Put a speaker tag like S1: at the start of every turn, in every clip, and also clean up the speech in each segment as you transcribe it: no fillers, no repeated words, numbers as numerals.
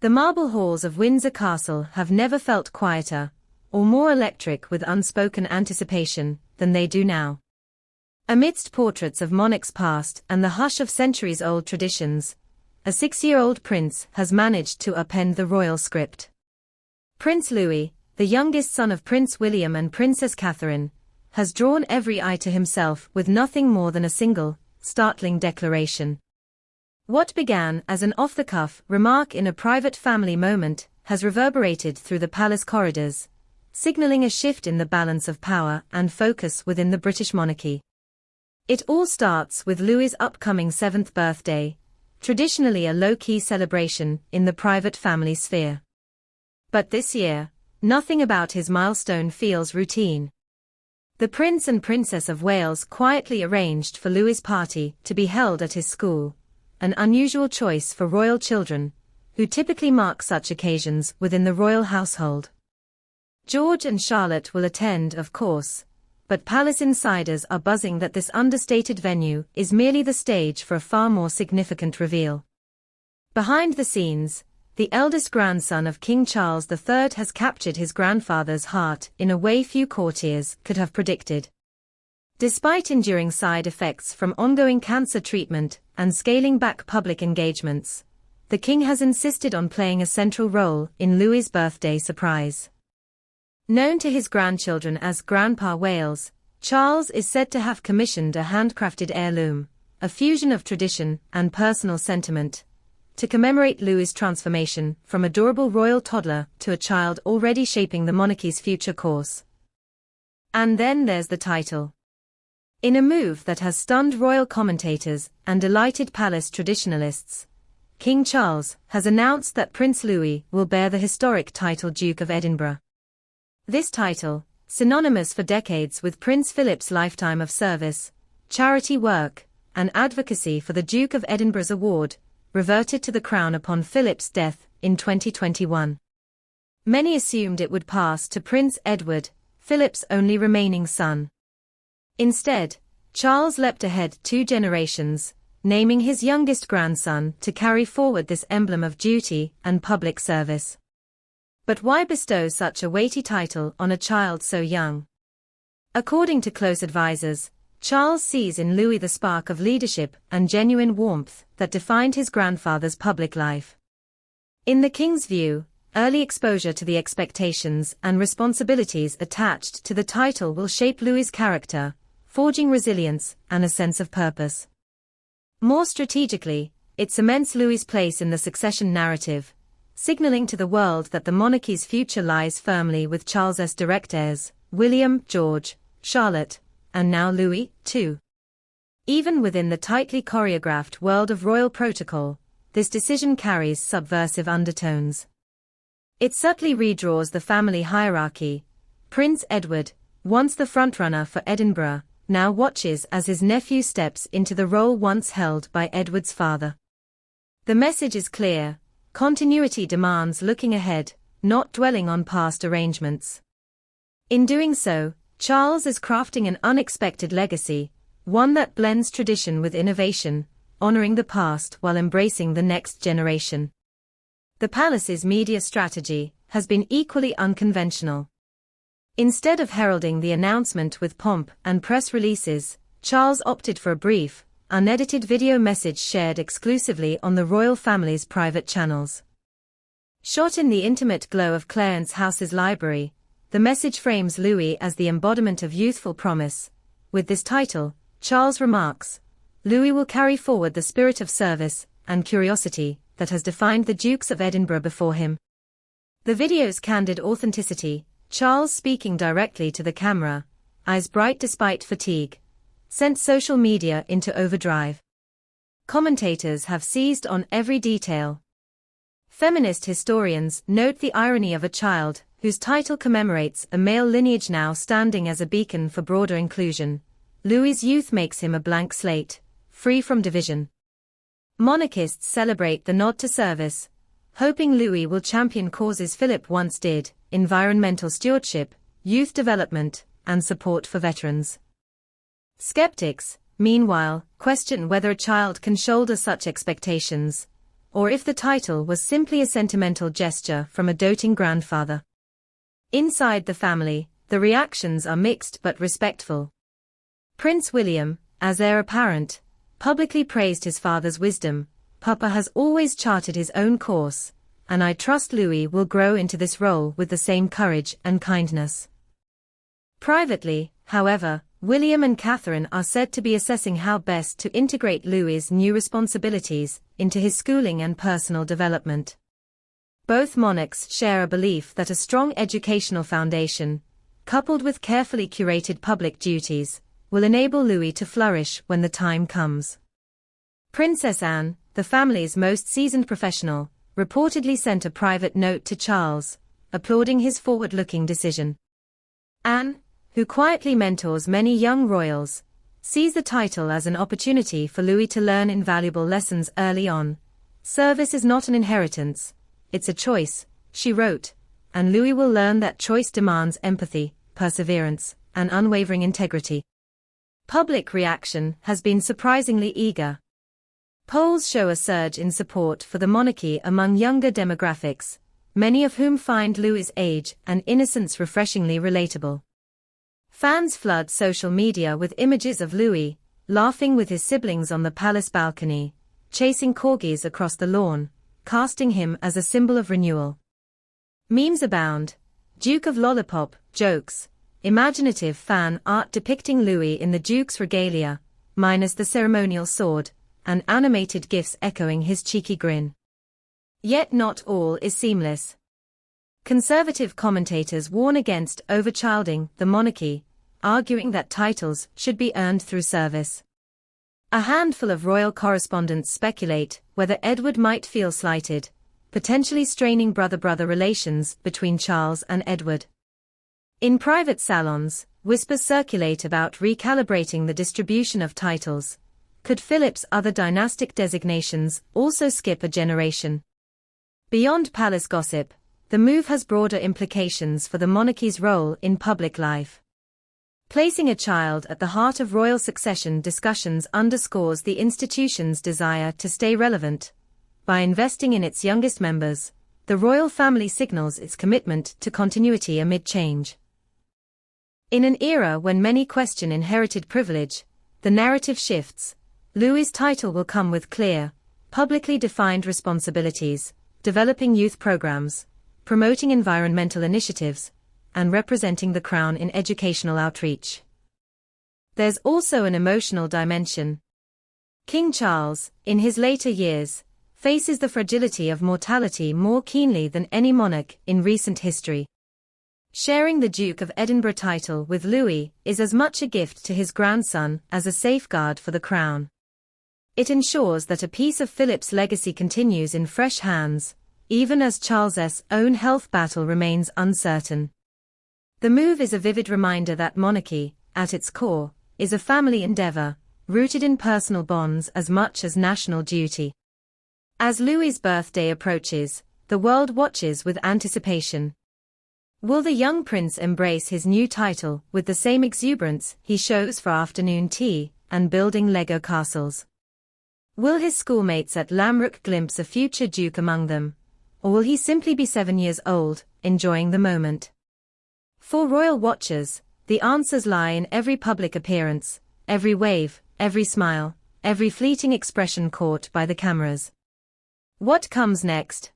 S1: The marble halls of Windsor Castle have never felt quieter, or more electric with unspoken anticipation, than they do now. Amidst portraits of monarchs past and the hush of centuries-old traditions, a 6-year-old prince has managed to append the royal script. Prince Louis, the youngest son of Prince William and Princess Catherine, has drawn every eye to himself with nothing more than a single, startling declaration. What began as an off-the-cuff remark in a private family moment has reverberated through the palace corridors, signaling a shift in the balance of power and focus within the British monarchy. It all starts with Louis's upcoming 7th birthday, traditionally a low-key celebration in the private family sphere. But this year, nothing about his milestone feels routine. The Prince and Princess of Wales quietly arranged for Louis's party to be held at his school, an unusual choice for royal children, who typically mark such occasions within the royal household. George and Charlotte will attend, of course, but palace insiders are buzzing that this understated venue is merely the stage for a far more significant reveal. Behind the scenes, the eldest grandson of King Charles III has captured his grandfather's heart in a way few courtiers could have predicted. Despite enduring side effects from ongoing cancer treatment and scaling back public engagements, the king has insisted on playing a central role in Louis's birthday surprise. Known to his grandchildren as Grandpa Wales, Charles is said to have commissioned a handcrafted heirloom, a fusion of tradition and personal sentiment, to commemorate Louis's transformation from adorable royal toddler to a child already shaping the monarchy's future course. And then there's the title. In a move that has stunned royal commentators and delighted palace traditionalists, King Charles has announced that Prince Louis will bear the historic title Duke of Edinburgh. This title, synonymous for decades with Prince Philip's lifetime of service, charity work, and advocacy for the Duke of Edinburgh's award, reverted to the crown upon Philip's death in 2021. Many assumed it would pass to Prince Edward, Philip's only remaining son. Instead, Charles leapt ahead 2 generations, naming his youngest grandson to carry forward this emblem of duty and public service. But why bestow such a weighty title on a child so young? According to close advisors, Charles sees in Louis the spark of leadership and genuine warmth that defined his grandfather's public life. In the king's view, early exposure to the expectations and responsibilities attached to the title will shape Louis's character, forging resilience and a sense of purpose. More strategically, it cements Louis's place in the succession narrative, signaling to the world that the monarchy's future lies firmly with Charles's direct heirs, William, George, Charlotte, and now Louis, too. Even within the tightly choreographed world of royal protocol, this decision carries subversive undertones. It subtly redraws the family hierarchy. Prince Edward, once the frontrunner for Edinburgh, now watches as his nephew steps into the role once held by Edward's father. The message is clear: continuity demands looking ahead, not dwelling on past arrangements. In doing so, Charles is crafting an unexpected legacy, one that blends tradition with innovation, honoring the past while embracing the next generation. The palace's media strategy has been equally unconventional. Instead of heralding the announcement with pomp and press releases, Charles opted for a brief, unedited video message shared exclusively on the royal family's private channels. Shot in the intimate glow of Clarence House's library, the message frames Louis as the embodiment of youthful promise. With this title, Charles remarks, Louis will carry forward the spirit of service and curiosity that has defined the Dukes of Edinburgh before him. The video's candid authenticity, Charles speaking directly to the camera, eyes bright despite fatigue, sent social media into overdrive. Commentators have seized on every detail. Feminist historians note the irony of a child whose title commemorates a male lineage now standing as a beacon for broader inclusion. Louis's youth makes him a blank slate, free from division. Monarchists celebrate the nod to service, hoping Louis will champion causes Philip once did: environmental stewardship, youth development, and support for veterans. Skeptics, meanwhile, question whether a child can shoulder such expectations, or if the title was simply a sentimental gesture from a doting grandfather. Inside the family, the reactions are mixed but respectful. Prince William, as heir apparent, publicly praised his father's wisdom. "Papa has always charted his own course, and I trust Louis will grow into this role with the same courage and kindness." Privately, however, William and Catherine are said to be assessing how best to integrate Louis's new responsibilities into his schooling and personal development. Both monarchs share a belief that a strong educational foundation, coupled with carefully curated public duties, will enable Louis to flourish when the time comes. Princess Anne, the family's most seasoned professional, reportedly sent a private note to Charles, applauding his forward-looking decision. Anne, who quietly mentors many young royals, sees the title as an opportunity for Louis to learn invaluable lessons early on. "Service is not an inheritance, it's a choice," she wrote, and Louis will learn that choice demands empathy, perseverance, and unwavering integrity. Public reaction has been surprisingly eager. Polls show a surge in support for the monarchy among younger demographics, many of whom find Louis's age and innocence refreshingly relatable. Fans flood social media with images of Louis, laughing with his siblings on the palace balcony, chasing corgis across the lawn, casting him as a symbol of renewal. Memes abound: Duke of Lollipop jokes, imaginative fan art depicting Louis in the Duke's regalia, minus the ceremonial sword, and animated GIFs echoing his cheeky grin. Yet not all is seamless. Conservative commentators warn against overchilding the monarchy, arguing that titles should be earned through service. A handful of royal correspondents speculate whether Edward might feel slighted, potentially straining brother-brother relations between Charles and Edward. In private salons, whispers circulate about recalibrating the distribution of titles. Could Philip's other dynastic designations also skip a generation? Beyond palace gossip, the move has broader implications for the monarchy's role in public life. Placing a child at the heart of royal succession discussions underscores the institution's desire to stay relevant. By investing in its youngest members, the royal family signals its commitment to continuity amid change. In an era when many question inherited privilege, the narrative shifts. Louis's title will come with clear, publicly defined responsibilities, developing youth programs, promoting environmental initiatives, and representing the crown in educational outreach. There's also an emotional dimension. King Charles, in his later years, faces the fragility of mortality more keenly than any monarch in recent history. Sharing the Duke of Edinburgh title with Louis is as much a gift to his grandson as a safeguard for the crown. It ensures that a piece of Philip's legacy continues in fresh hands, even as Charles's own health battle remains uncertain. The move is a vivid reminder that monarchy, at its core, is a family endeavor, rooted in personal bonds as much as national duty. As Louis's birthday approaches, the world watches with anticipation. Will the young prince embrace his new title with the same exuberance he shows for afternoon tea and building Lego castles? Will his schoolmates at Lamrook glimpse a future duke among them, or will he simply be 7 years old, enjoying the moment? For royal watchers, the answers lie in every public appearance, every wave, every smile, every fleeting expression caught by the cameras. What comes next?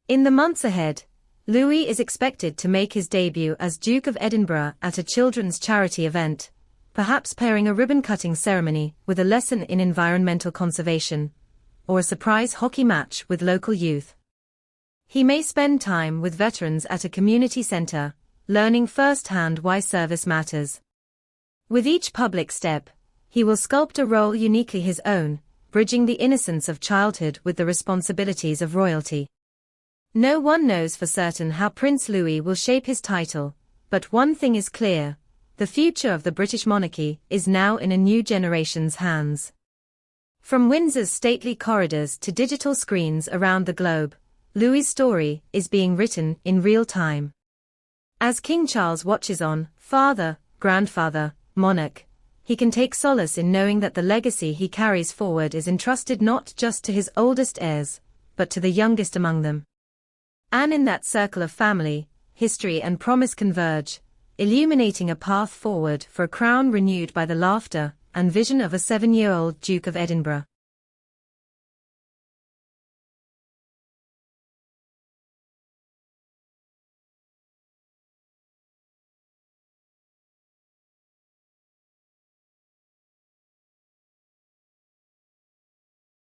S1: In the months ahead, Louis is expected to make his debut as Duke of Edinburgh at a children's charity event, perhaps pairing a ribbon-cutting ceremony with a lesson in environmental conservation, or a surprise hockey match with local youth. He may spend time with veterans at a community centre, learning firsthand why service matters. With each public step, he will sculpt a role uniquely his own, bridging the innocence of childhood with the responsibilities of royalty. No one knows for certain how Prince Louis will shape his title, but one thing is clear: the future of the British monarchy is now in a new generation's hands. From Windsor's stately corridors to digital screens around the globe, Louis's story is being written in real time. As King Charles watches on, father, grandfather, monarch, he can take solace in knowing that the legacy he carries forward is entrusted not just to his oldest heirs, but to the youngest among them. And in that circle of family, history and promise converge, illuminating a path forward for a crown renewed by the laughter and vision of a 7-year-old Duke of Edinburgh.